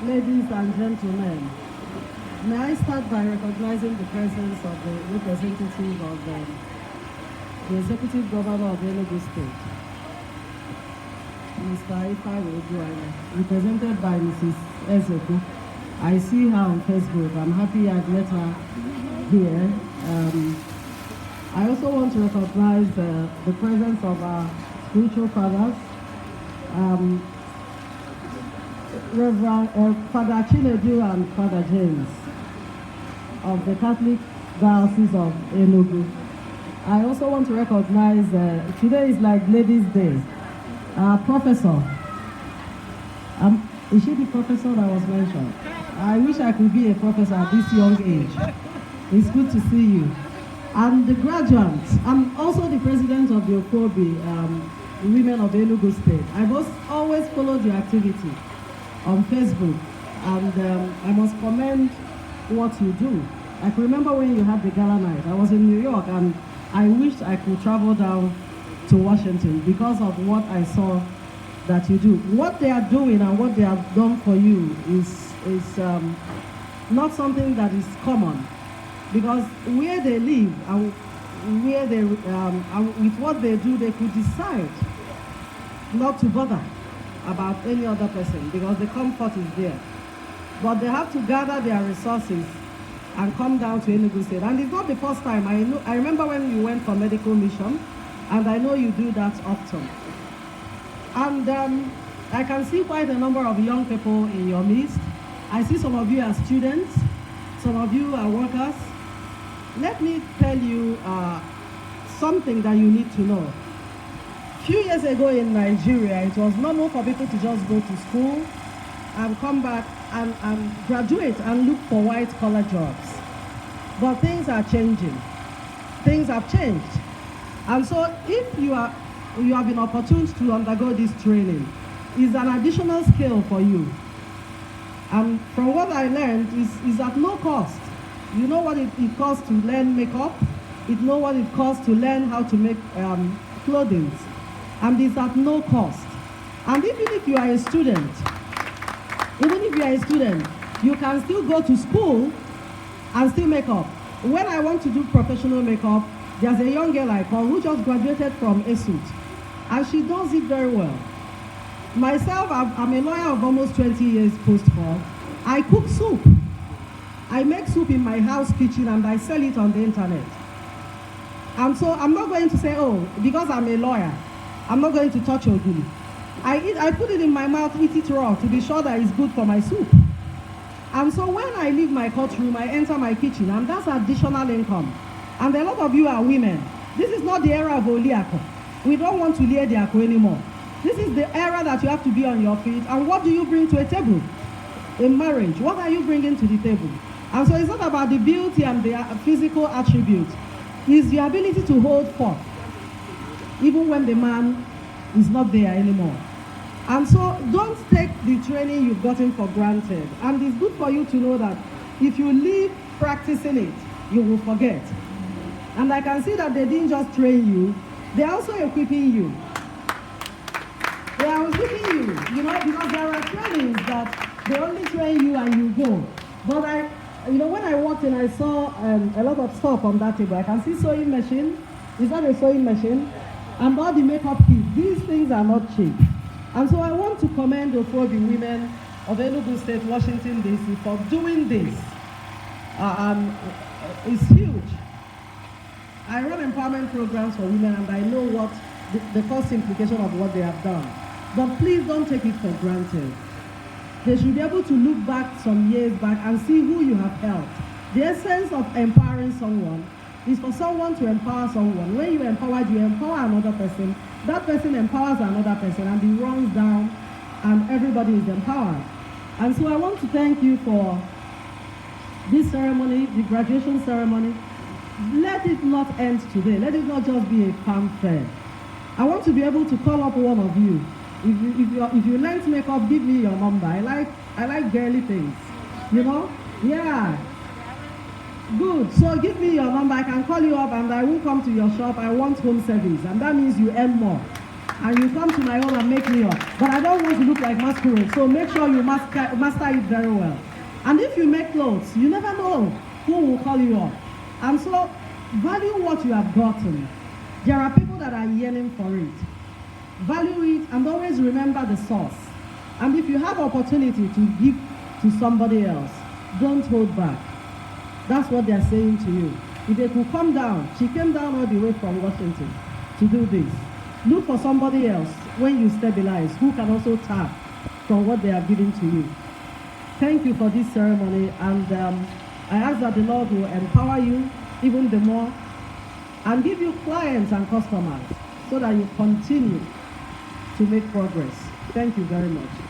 Ladies and gentlemen, may I start by recognizing the presence of the representative of the Executive Governor of Enugu State, Mr. Ifeanyi Ojuanya, represented by Mrs. Ezeku. I see her on Facebook. I'm happy I've met her here. I also want to recognize the presence of our spiritual fathers, Reverend Father Chinedu and Father James of the Catholic Diocese of Enugu. I also want to recognize, today is like Ladies' Day, our professor. Is she the professor that was mentioned? I wish I could be a professor at this young age. It's good to see you. And the graduates, I'm also the president of the Okobi Women of Enugu State. I've always followed your activity on Facebook, and I must commend what you do. I can remember when you had the gala night. I was in New York, and I wished I could travel down to Washington because of what I saw that you do. What they are doing and what they have done for you is not something that is common, because where they live and where they and with what they do, they could decide not to bother about any other person because the comfort is there. But they have to gather their resources and come down to Enugu State. And it's not the first time. I remember when you went for medical mission, and I know you do that often. And I can see quite a number of young people in your midst. I see some of you are students, some of you are workers. Let me tell you something that you need to know. A few years ago in Nigeria, it was normal for people to just go to school and come back and graduate and look for white-collar jobs. But things are changing. Things have changed. And so if you have been opportune to undergo this training, it's an additional skill for you. And from what I learned, is at no cost. You know what it costs to learn makeup. You know what it costs to learn how to make clothing. And it's at no cost. And even if you are a student, you can still go to school and still make up. When I want to do professional makeup, there's a young girl I call who just graduated from ESUT, and she does it very well. Myself, I'm a lawyer of almost 20 years post-law. I cook soup. I make soup in my house kitchen and I sell it on the internet. And so I'm not going to say, oh, because I'm a lawyer, I'm not going to touch ogiri. I put it in my mouth, eat it raw to be sure that it's good for my soup. And so when I leave my courtroom, I enter my kitchen, and that's additional income. And a lot of you are women. This is not the era of Oliako. We don't want to lead the Ako anymore. This is the era that you have to be on your feet. And what do you bring to a table? In marriage, what are you bringing to the table? And so it's not about the beauty and the physical attributes. It's the ability to hold forth, even when the man is not there anymore. And so don't take the training you've gotten for granted. And it's good for you to know that if you leave practicing it, you will forget. And I can see that they didn't just train you, they're also equipping you. They are equipping you, because there are trainings that they only train you and you go. But when I walked in, I saw a lot of stuff on that table. I can see sewing machine. Is that a sewing machine? And all the makeup kits. These things are not cheap. And so I want to commend the Okobi women of Enugu State, Washington, D.C. for doing this. It's huge. I run empowerment programs for women, and I know what the cost implication of what they have done. But please don't take it for granted. They should be able to look back some years back and see who you have helped. The essence of empowering someone is for someone to empower someone. When you empower another person. That person empowers another person, and it runs down, and everybody is empowered. And so I want to thank you for this ceremony, the graduation ceremony. Let it not end today. Let it not just be a fanfare. I want to be able to call up one of you. If you learn to make up, give me your number. I like girly things. Yeah. Good. So give me your number. I can call you up and I will come to your shop. I want home service, and that means you earn more. and you come to my home and make me up. But I don't want to look like masquerade, so make sure you master it very well. And if you make clothes, you never know who will call you up. And so, value what you have gotten. There are people that are yearning for it. Value it and always remember the source. And if you have opportunity to give to somebody else, don't hold back. That's what they're saying to you. If they could come down, she came down all the way from Washington to do this. Look for somebody else when you stabilize who can also tap from what they have given to you. Thank you for this ceremony, and I ask that the Lord will empower you even the more and give you clients and customers so that you continue to make progress. Thank you very much.